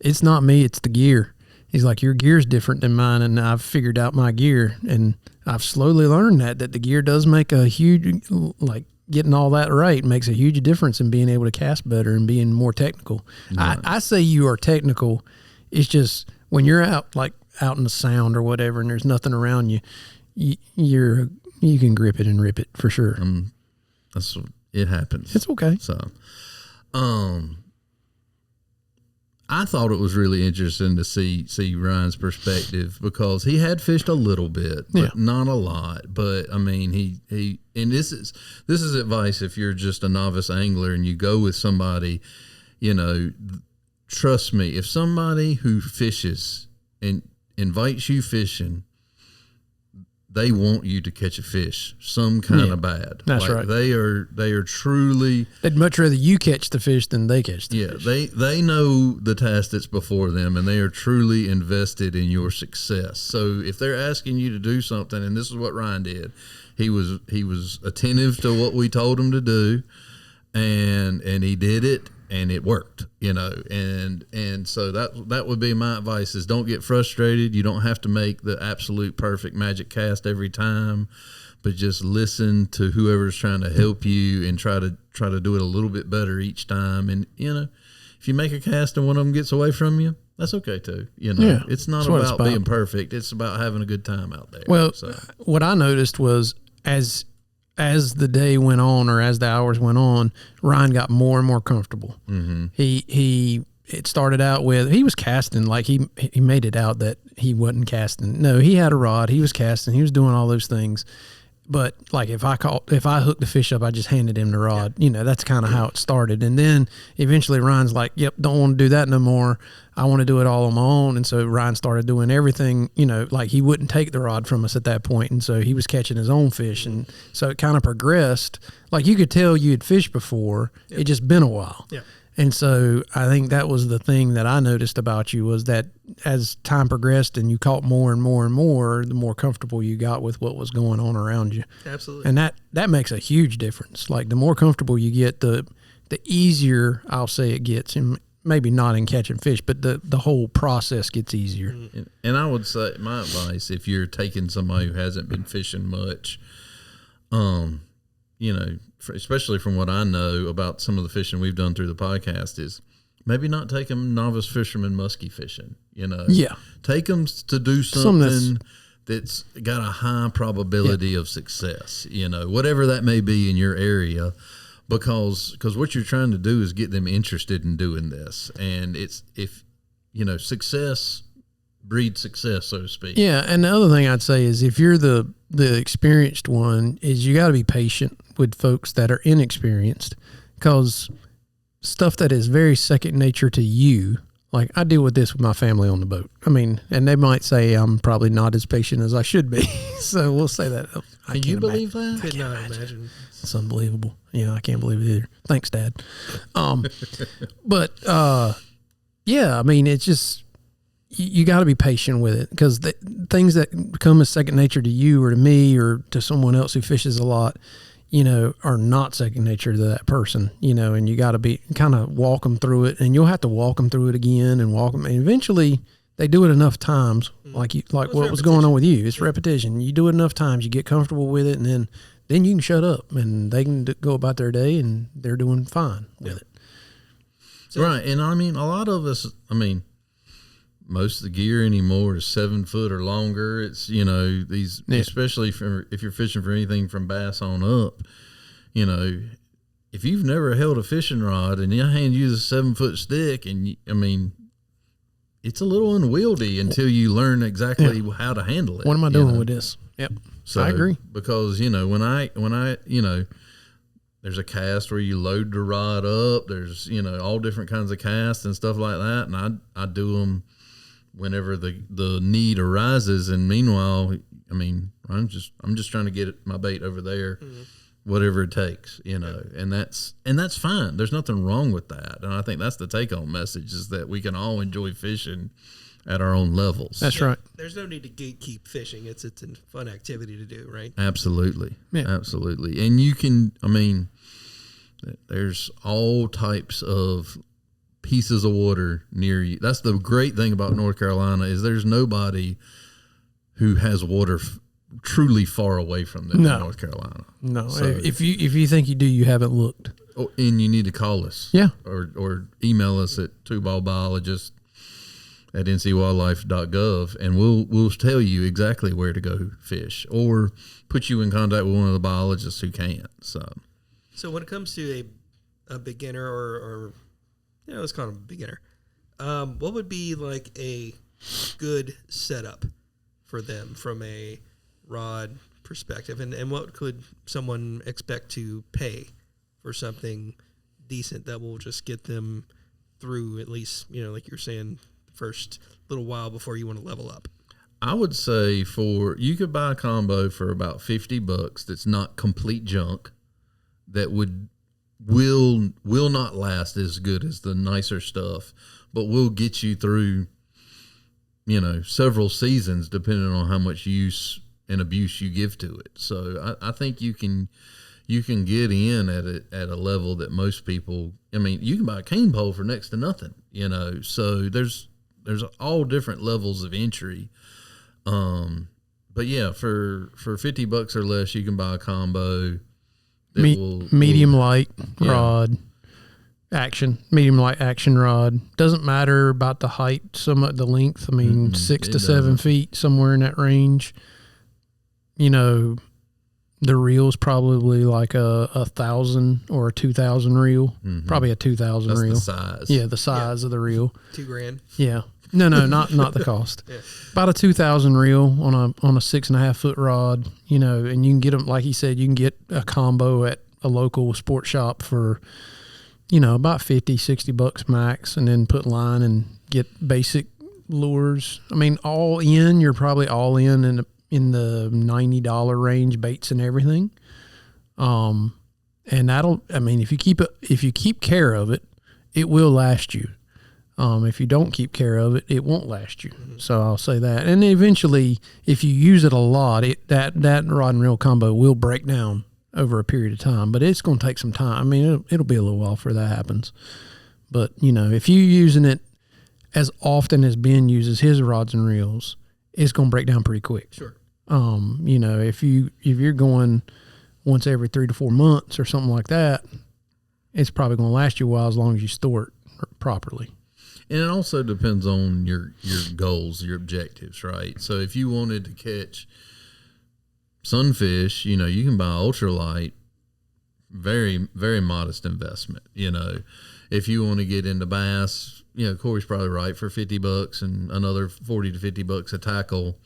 it's not me, it's the gear. He's like, your gear's different than mine, and I've figured out my gear, and I've slowly learned that the gear does make a huge, like getting all that right makes a huge difference in being able to cast better and being more technical. Right. I say you are technical. It's just when you're out in the sound or whatever, and there's nothing around you, you can grip it and rip it for sure. It happens. It's okay. So, I thought it was really interesting to see Ryan's perspective because he had fished a little bit, but not a lot. But I mean, he and this is advice if you're just a novice angler and you go with somebody, trust me, if somebody who fishes and invites you fishing, they want you to catch a fish, some kind of bad. That's right. They are truly. They'd much rather you catch the fish than they catch the fish. Yeah, they know the task that's before them, and they are truly invested in your success. So if they're asking you to do something, and this is what Ryan did, he was attentive to what we told him to do, and he did it. And it worked, and so that would be my advice is don't get frustrated. You don't have to make the absolute perfect magic cast every time, but just listen to whoever's trying to help you and try to do it a little bit better each time. And, if you make a cast and one of them gets away from you, that's okay too. It's not about being perfect. It's about having a good time out there. Well, what I noticed was as the day went on or as the hours went on, Ryan got more and more comfortable. Mm-hmm. It started out with, he was casting, like he made it out that he wasn't casting. No, he had a rod, he was casting, he was doing all those things. But like if I hooked the fish up, I just handed him the rod. That's kind of how it started. And then eventually Ryan's like, yep, don't want to do that no more. I want to do it all on my own. And so Ryan started doing everything, like he wouldn't take the rod from us at that point. And so he was catching his own fish. And so it kind of progressed. Like you could tell you had fished before. Yep. It just been a while. Yeah. And so I think that was the thing that I noticed about you was that as time progressed and you caught more and more and more, the more comfortable you got with what was going on around you. Absolutely. And that makes a huge difference. Like the more comfortable you get, the easier I'll say it gets. And maybe not in catching fish, but the whole process gets easier. And I would say my advice, if you're taking somebody who hasn't been fishing much, especially from what I know about some of the fishing we've done through the podcast, is maybe not take them novice fisherman muskie fishing. Yeah, take them to do something that's got a high probability of success. Whatever that may be in your area, because what you're trying to do is get them interested in doing this, and success breeds success, so to speak. Yeah, and the other thing I'd say is if you're the experienced one, is you got to be patient with folks that are inexperienced, because stuff that is very second nature to you, like I deal with this with my family on the boat. I mean, and they might say I'm probably not as patient as I should be. So we'll say that. Can you believe that? Could not imagine. It's unbelievable. I can't believe it either. Thanks, Dad. But yeah, I mean, it's just, you got to be patient with it, because the things that come as second nature to you or to me or to someone else who fishes a lot, are not second nature to that person, and you got to be kind of walk them through it, and you'll have to walk them through it again and walk them. And eventually they do it enough times, like what was going on with you. It's repetition. You do it enough times, you get comfortable with it, and then you can shut up and they can go about their day and they're doing fine with it. So, right. And I mean, a lot of us, most of the gear anymore is 7 foot or longer. It's, especially if you're fishing for anything from bass on up, if you've never held a fishing rod and I hand you the 7 foot stick and it's a little unwieldy until you learn exactly how to handle it. What am I doing with this? Yep. So, I agree. Because, when I there's a cast where you load the rod up, there's, all different kinds of casts and stuff like that. And I do them whenever the need arises. And meanwhile, I'm just trying to get my bait over there, whatever it takes, and that's fine. There's nothing wrong with that. And I think that's the take home message, is that we can all enjoy fishing at our own levels. That's right. There's no need to gatekeep fishing. It's a fun activity to do, right? Absolutely. Yeah. Absolutely. And you can, there's all types of pieces of water near you. That's the great thing about North Carolina, is there's nobody who has water truly far away from them in North Carolina. No. So, if you think you do, you haven't looked. and you need to call us. Yeah. Or email us at twoballbiologist@ncwildlife.gov, and we'll tell you exactly where to go fish, or put you in contact with one of the biologists who can. So when it comes to a beginner or let's call him a beginner, what would be like a good setup for them from a rod perspective, and what could someone expect to pay for something decent that will just get them through, at least, like you're saying, the first little while before you want to level up? I would say you could buy a combo for about $50 that's not complete junk, that will not last as good as the nicer stuff, but will get you through, several seasons, depending on how much use and abuse you give to it. So I think you can get in at a level that most people, you can buy a cane pole for next to nothing, so there's all different levels of entry. But yeah, for $50 or less, you can buy a combo that medium light rod action, medium light action rod. Doesn't matter about the height, so much the length. 6 to 7 feet, somewhere in that range. The reel's probably like a 1,000 or a 2,000 reel. Probably a 2,000 That's reel. the size. Yeah, the size of the reel. $2,000. Yeah. No, not the cost. Yeah. About a 2,000 reel on a 6.5 foot rod, and you can get them, like he said, you can get a combo at a local sport shop for, about $50-$60 max, and then put line and get basic lures. You're probably all in the $90 range, baits and everything. And that'll, if you keep care of it, it will last you. If you don't keep care of it, it won't last you. Mm-hmm. So I'll say that. And eventually, if you use it a lot, that rod and reel combo will break down over a period of time. But it's going to take some time. It'll be a little while before that happens. But, if you're using it as often as Ben uses his rods and reels, it's going to break down pretty quick. Sure. If you're going once every 3 to 4 months or something like that, it's probably going to last you a while, as long as you store it properly. And it also depends on your goals, your objectives, right? So if you wanted to catch sunfish, you can buy ultralight, very, very modest investment. If you want to get into bass, Corey's probably right, for $50 and another $40 to $50 a tackle,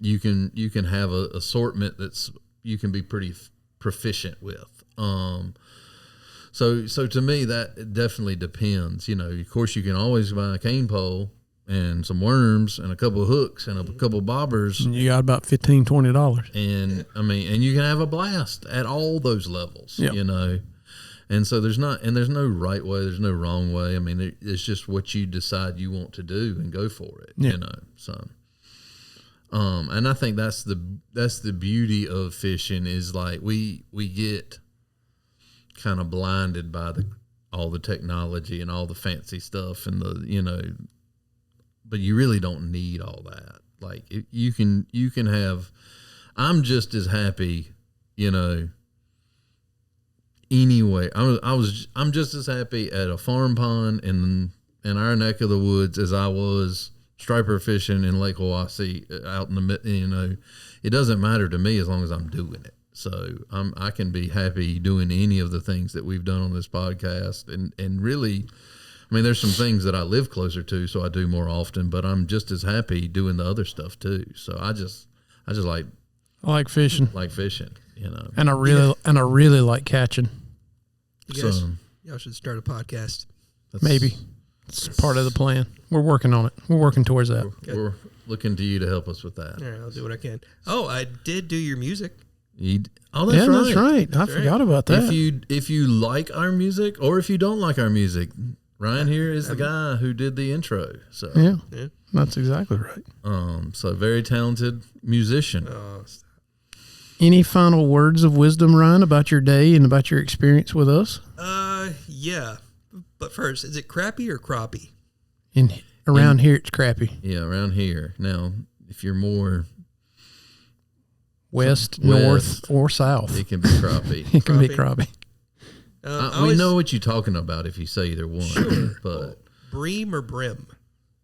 you can have a assortment you can be pretty proficient with. So to me, that definitely depends. Of course, you can always buy a cane pole and some worms and a couple of hooks and a couple of bobbers. And you got about $15-$20. And and you can have a blast at all those levels. Yep. And so there's no right way, there's no wrong way. It's just what you decide you want to do and go for it. Yeah. So. And I think that's the beauty of fishing, is like we get kind of blinded by all the technology and all the fancy stuff and but you really don't need all that. Like you can have, I'm just as happy, anyway. I'm just as happy at a farm pond in our neck of the woods as I was striper fishing in Lake Hiwassee out in the, it doesn't matter to me as long as I'm doing it. So I can be happy doing any of the things that we've done on this podcast. And really, I mean, there's some things that I live closer to, so I do more often, but I'm just as happy doing the other stuff too. So I just like I like fishing, fishing, and I really like catching. You guys, So y'all should start a podcast. Maybe it's part of the plan. We're working on it. We're working towards that. we're looking to you to help us with that. All right, I'll do what I can. Oh, I did do your music. That's Yeah, right. that's right. I forgot about that. If you like our music or if you don't like our music, Ryan here is the guy who did the intro. So Yeah, that's exactly right. So very talented musician. Oh, stop. Any final words of wisdom, Ryan, about your day and about your experience with us? Yeah. But first, is it crappy or crappie? Around here, it's crappy. Yeah, around here. Now, if you're more, West, north, or south. it can be crappie. It can be crappie. We know what you're talking about if you say either one, but Bream or brim?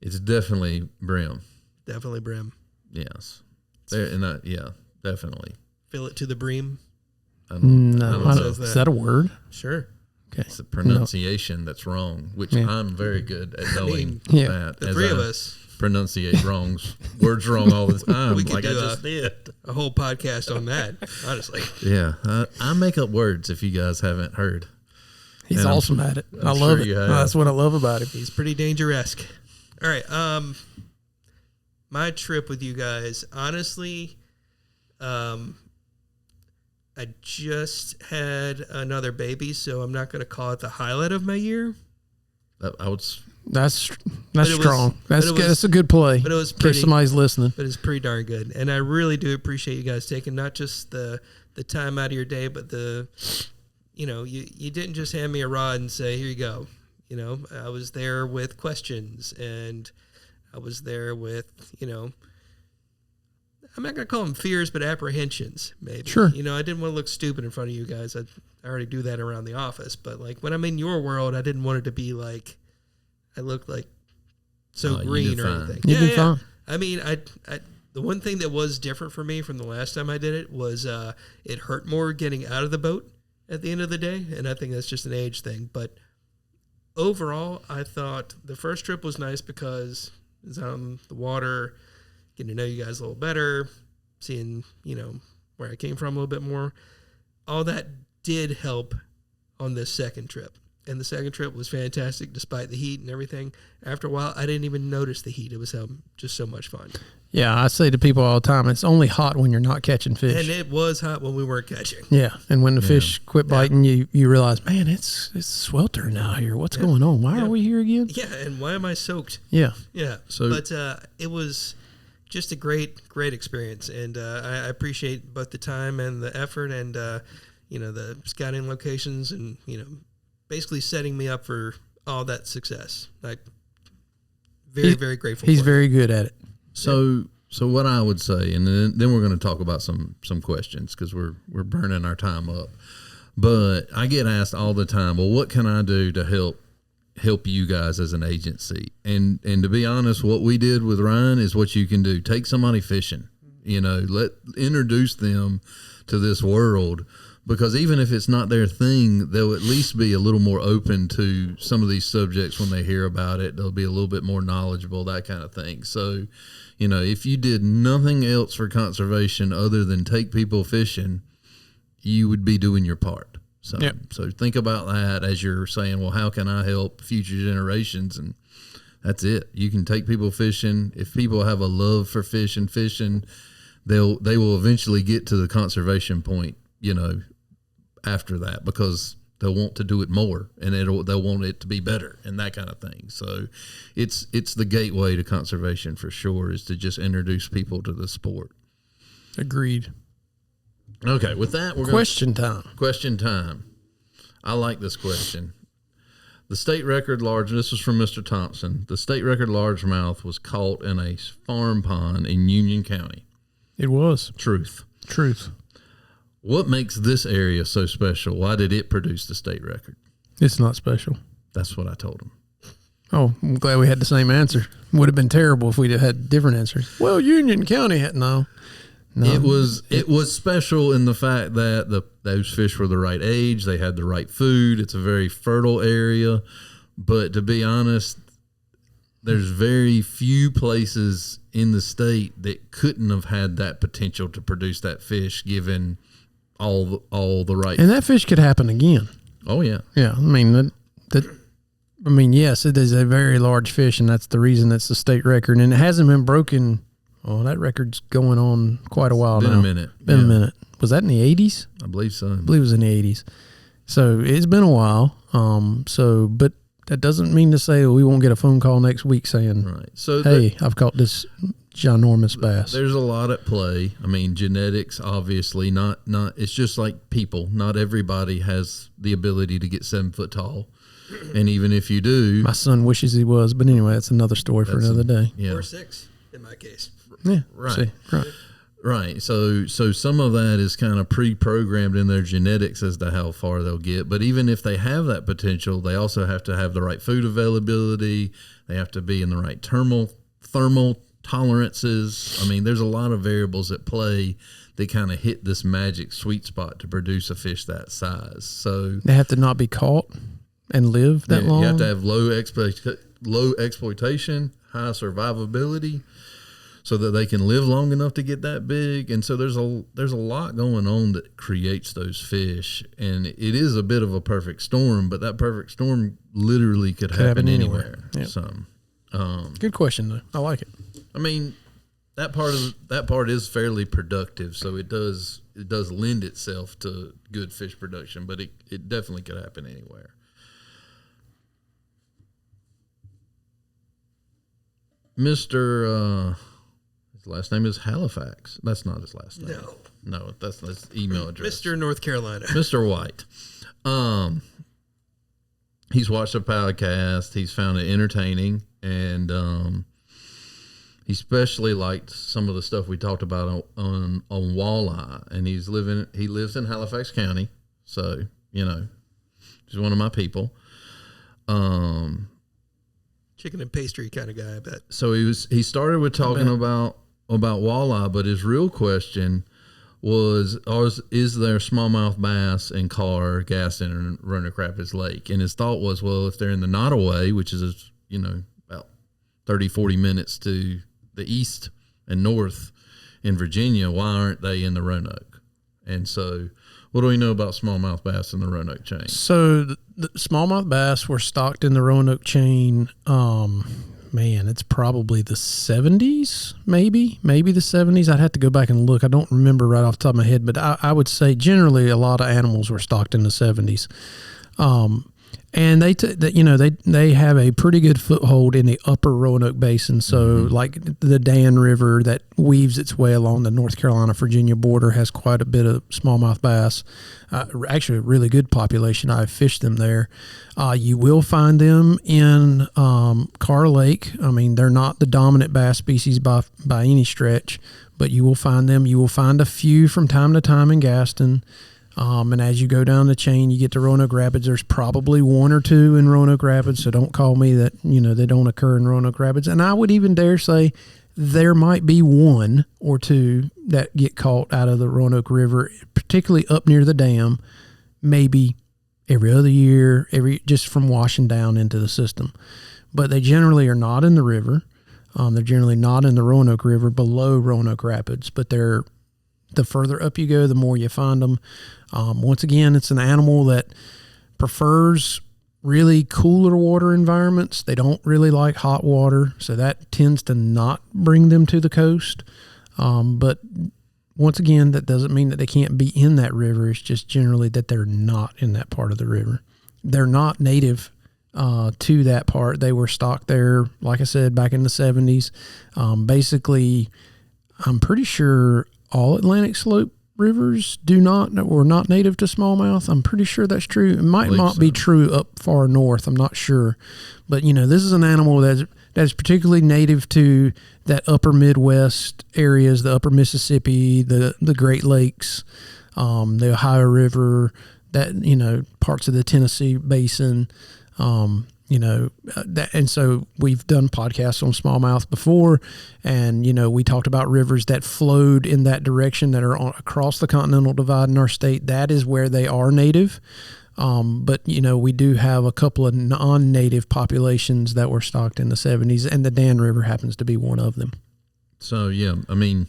it's definitely brim. Definitely brim. Yes, definitely. Fill it to the bream. No, don't know. is that a word? Sure. Okay. It's the pronunciation that's wrong, which I'm very good at knowing Yeah. that. The three of us. Pronunciate words wrong all the time. We could like I do just did. a whole podcast on that, honestly. Yeah, I make up words if you guys haven't heard. He's And awesome at it. I I'm love sure it. you have. That's what I love about him. He's pretty dangerous. All right. My trip with you guys, honestly, I just had another baby, so I'm not going to call it the highlight of my year. I would. That's it was- strong. but That's it good. was- That's a good play. But it was In pretty. case somebody's listening. But it's pretty darn good, and I really do appreciate you guys taking not just the time out of your day, but you didn't just hand me a rod and say, here you go. I was there with questions, and I was there with I'm not gonna call them fears, but apprehensions, maybe. Sure. I didn't want to look stupid in front of you guys. I already do that around the office, but like when I'm in your world, I didn't want it to be like I look like so You green did or fine. anything. You did fine. I mean, I the one thing that was different for me from the last time I did it was it hurt more getting out of the boat at the end of the day, and I think that's just an age thing. But overall, I thought the first trip was nice because it's on the water, getting to know you guys a little better, seeing where I came from a little bit more. All that did help on this second trip. And the second trip was fantastic despite the heat and everything. After a while, I didn't even notice the heat. It was just so much fun. Yeah, I say to people all the time, it's only hot when you're not catching fish. And it was hot when we weren't catching. Yeah, and when the fish quit biting, you realize, man, it's sweltering out here. What's going on? Why are we here again? Yeah, and why am I soaked? Yeah. Yeah. So- but it was just a great experience. And I appreciate both the time and the effort and, the scouting locations and, basically setting me up for all that success. Like, very grateful He's for it. very good at it. So what I would say, and then we're going to talk about some questions because we're burning our time up. But I get asked all the time, well, what can I do to help you guys as an agency? And to be honest, what we did with Ryan is what you can do. Take somebody fishing, introduce them to this world. Because even if it's not their thing, they'll at least be a little more open to some of these subjects when they hear about it. They'll be a little bit more knowledgeable, that kind of thing. So, if you did nothing else for conservation other than take people fishing, you would be doing your part. So, So think about that as you're saying, well, how can I help future generations? And that's it. You can take people fishing. If people have a love for fishing, they will eventually get to the conservation point, after that, because they'll want to do it more and they'll want it to be better and that kind of thing. So it's the gateway to conservation for sure, is to just introduce people to the sport. Agreed. Okay, with that, we're Question time. Question time. I like this question. The state record this was from Mr. Thompson. The state record largemouth was caught in a farm pond in Union County. It was. Truth. What makes this area so special? Why did it produce the state record? It's not special. That's what I told him. Oh, I'm glad we had the same answer. Would have been terrible if we'd have had different answers. Well, Union County had no. It was special in the fact that those fish were the right age. They had the right food. It's a very fertile area. But to be honest, there's very few places in the state that couldn't have had that potential to produce that fish, given all the right. And that fish could happen again. Oh yeah, Yeah. I mean, yes, it is a very large fish, and that's the reason it's the state record. And it hasn't been broken. Oh, that record's going on quite a while now. been a minute. Been Yeah, a minute. Was that in the 80s? I believe so. I believe it was in the 80s. So it's been a while. But that doesn't mean to say we won't get a phone call next week saying, Right. So hey, I've caught this ginormous bass. there's a lot at play. I mean, genetics, obviously, not. It's just like people. Not everybody has the ability to get 7 foot tall, and even if you do, My son wishes he was, but anyway, that's another story for another day. yeah, Or 6 in my case. Yeah, Right. see, right. right. So some of that is kind of pre-programmed in their genetics as to how far they'll get. But even if they have that potential, they also have to have the right food availability. They have to be in the right thermal tolerances. I mean, there's a lot of variables at play that kind of hit this magic sweet spot to produce a fish that size. So They have to not be caught and live that long. you have to have low exploitation, high survivability, so that they can live long enough to get that big. And so there's a lot going on that creates those fish, and it is a bit of a perfect storm. But that perfect storm literally could happen anywhere. Yep. So, Good question, though. I like it. I mean, that part is fairly productive, so it does lend itself to good fish production. But it definitely could happen anywhere. Mr. His last name is Halifax. That's not his last name. No, that's his email address. Mr. North Carolina. Mr. White. He's watched the podcast. He's found it entertaining, and he especially liked some of the stuff we talked about on walleye. And he lives in Halifax County, so he's one of my people. Chicken and pastry kind of guy, I bet. So he started with talking about walleye, but his real question was, is there smallmouth bass in Carr, Gaston, and Roanoke Rapids Lake? And his thought was, well, if they're in the Nottoway, which is, about 30, 40 minutes to the east and north in Virginia, why aren't they in the Roanoke? And so what do we know about smallmouth bass in the Roanoke chain? So the smallmouth bass were stocked in the Roanoke chain. It's probably the 70s, maybe the 70s. I'd have to go back and look. I don't remember right off the top of my head, but I would say generally a lot of animals were stocked in the 70s. And they have a pretty good foothold in the upper Roanoke Basin. So like the Dan River that weaves its way along the North Carolina-Virginia border has quite a bit of smallmouth bass. Actually, a really good population. I've fished them there. You will find them in Carr Lake. I mean, they're not the dominant bass species by any stretch, but you will find them. You will find a few from time to time in Gaston. And as you go down the chain, you get to Roanoke Rapids. There's probably one or two in Roanoke Rapids, so don't call me that, they don't occur in Roanoke Rapids. And I would even dare say there might be one or two that get caught out of the Roanoke River, particularly up near the dam, maybe every other year, just from washing down into the system. But they generally are not in the river. They're generally not in the Roanoke River below Roanoke Rapids, but the further up you go, the more you find them. Once again, it's an animal that prefers really cooler water environments. They don't really like hot water, so that tends to not bring them to the coast. But once again, that doesn't mean that they can't be in that river. It's just generally that they're not in that part of the river. They're not native to that part. They were stocked there, like I said, back in the 70s. Basically, I'm pretty sure all Atlantic Slope rivers were not native to smallmouth. I'm pretty sure that's true. It might not be true up far north. I'm not sure. But, this is an animal that's particularly native to that upper Midwest areas, the upper Mississippi, the Great Lakes, the Ohio River, that, parts of the Tennessee Basin, and so we've done podcasts on smallmouth before, and we talked about rivers that flowed in that direction that are across the Continental Divide in our state. That is where they are native. But, we do have a couple of non-native populations that were stocked in the 70s, and the Dan River happens to be one of them. So, yeah, I mean,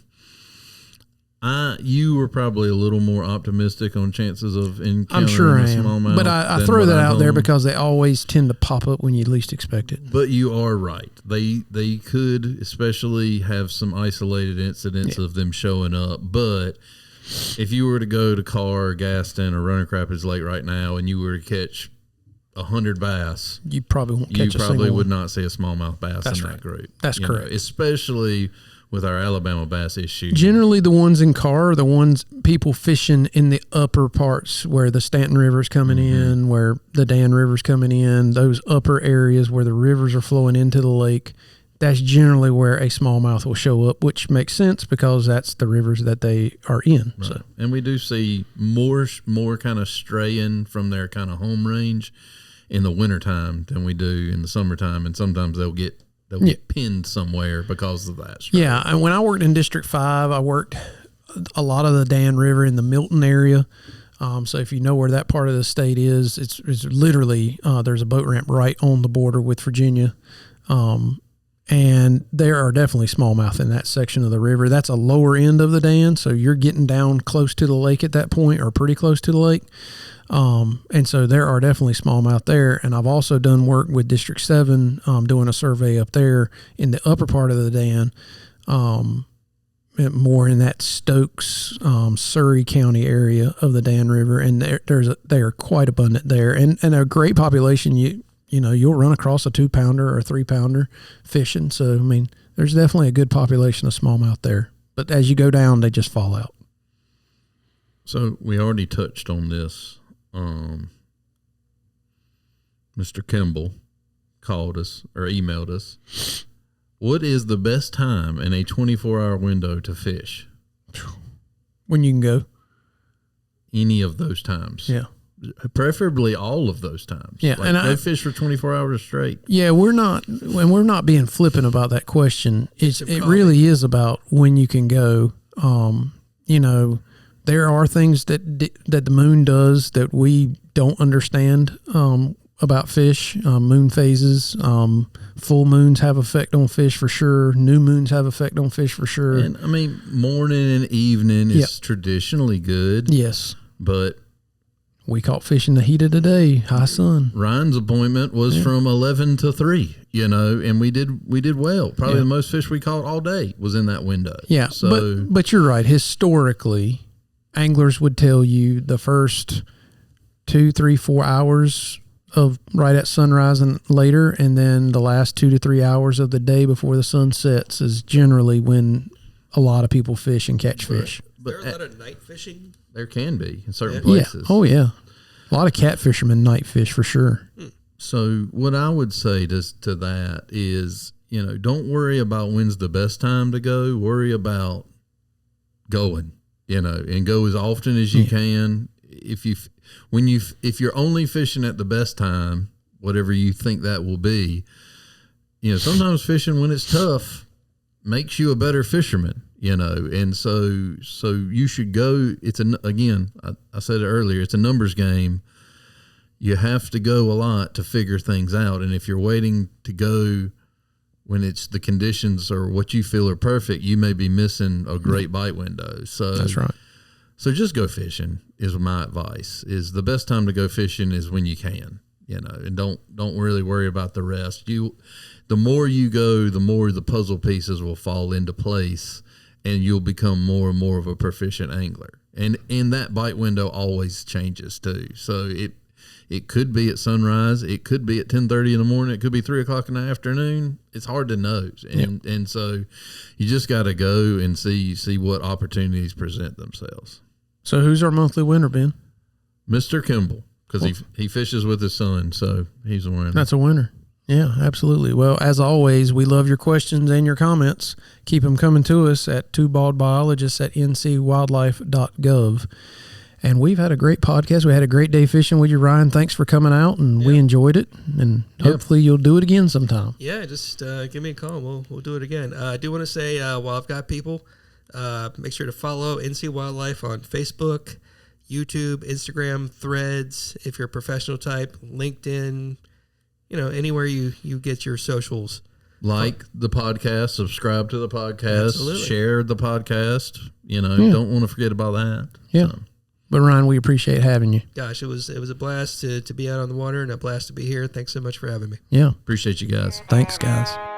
you were probably a little more optimistic on chances of encountering I'm sure a I am. smallmouth. But I than throw what that I've out there done. because they always tend to pop up when you least expect it. But you are right. They could especially have some isolated incidents of them showing up. But if you were to go to Carr, Gaston, or Roanoke Rapids Lake right now and you were to catch 100 bass, You probably won't you catch a probably single would one. not see a smallmouth bass That's in right. that group. That's You correct. Especially with our Alabama bass issue. Generally, the ones in Carr are the ones people fishing in the upper parts where the Stanton River's coming in, where the Dan River's coming in, those upper areas where the rivers are flowing into the lake. That's generally where a smallmouth will show up, which makes sense because that's the rivers that they are in. Right. So, And we do see more kind of straying from their kind of home range in the wintertime than we do in the summertime. And sometimes they'll get pinned somewhere because of that. yeah, and when I worked in District 5, I worked a lot of the Dan River in the Milton area. So if you know where that part of the state is, it's literally there's a boat ramp right on the border with Virginia. And there are definitely smallmouth in that section of the river. That's a lower end of the Dan, so you're getting down close to the lake at that point, or pretty close to the lake. And so there are definitely smallmouth there. And I've also done work with District 7, doing a survey up there in the upper part of the Dan, more in that Stokes, Surrey County area of the Dan River. And they are quite abundant there, and a great population. You'll run across a 2-pounder or a 3-pounder fishing. So, I mean, there's definitely a good population of smallmouth there. But as you go down, they just fall out. So we already touched on this. Mr. Kimball called us or emailed us. What is the best time in a 24-hour window to fish? When you can go. Any of those times. Yeah. Preferably all of those times. Yeah, Like, and go fish for 24 hours straight. Yeah, we're not being flippant about that question. It coffee. really is about when you can go. There are things that the moon does that we don't understand about fish. Moon phases, full moons have effect on fish for sure. New moons have effect on fish for sure. And I mean, morning and evening is traditionally good. Yes, But we caught fish in the heat of the day, high sun. Ryan's appointment was from 11 to 3, and we did well. Probably the most fish we caught all day was in that window. Yeah, So but you're right. Historically, anglers would tell you the first 2, 3, 4 hours of right at sunrise and later, and then the last 2 to 3 hours of the day before the sun sets is generally when a lot of people fish and catch fish. but Is there a lot of night fishing? there can be in certain Yeah. places. Oh yeah. A lot of cat fishermen night fish for sure. So what I would say to that is, don't worry about when's the best time to go. Worry about going, and go as often as you can. If you're only fishing at the best time, whatever you think that will be, sometimes fishing when it's tough makes you a better fisherman, and so you should go. It's I said it earlier, it's a numbers game. You have to go a lot to figure things out. And if you're waiting to go when it's the conditions or what you feel are perfect, you may be missing a great bite window. So That's right. So just go fishing is my advice. Is the best time to go fishing is when you can, and don't really worry about the rest. The more you go, the more the puzzle pieces will fall into place, and you'll become more and more of a proficient angler. And that bite window always changes too. So it could be at sunrise. It could be at 10:30 in the morning. It could be 3 o'clock in the afternoon. It's hard to know. And so you just got to go and see what opportunities present themselves. So who's our monthly winner, Ben? Mr. Kimball, because he fishes with his son, so he's a winner. That's a winner. Yeah, absolutely. Well, as always, we love your questions and your comments. Keep them coming to us at twobaldbiologists@ncwildlife.gov. And we've had a great podcast. We had a great day fishing with you, Ryan. Thanks for coming out, and we enjoyed it. And hopefully you'll do it again sometime. Yeah, just give me a call and we'll do it again. I do want to say, while I've got people, make sure to follow NC Wildlife on Facebook, YouTube, Instagram, Threads, if you're a professional type, LinkedIn, anywhere you get your socials. Like the podcast, subscribe to the podcast, Absolutely. share the podcast. Don't want to forget about that. Yeah. So, But Ryan, we appreciate having you. Gosh, it was a blast to be out on the water and a blast to be here. Thanks so much for having me. Yeah. appreciate you guys. Thanks, guys.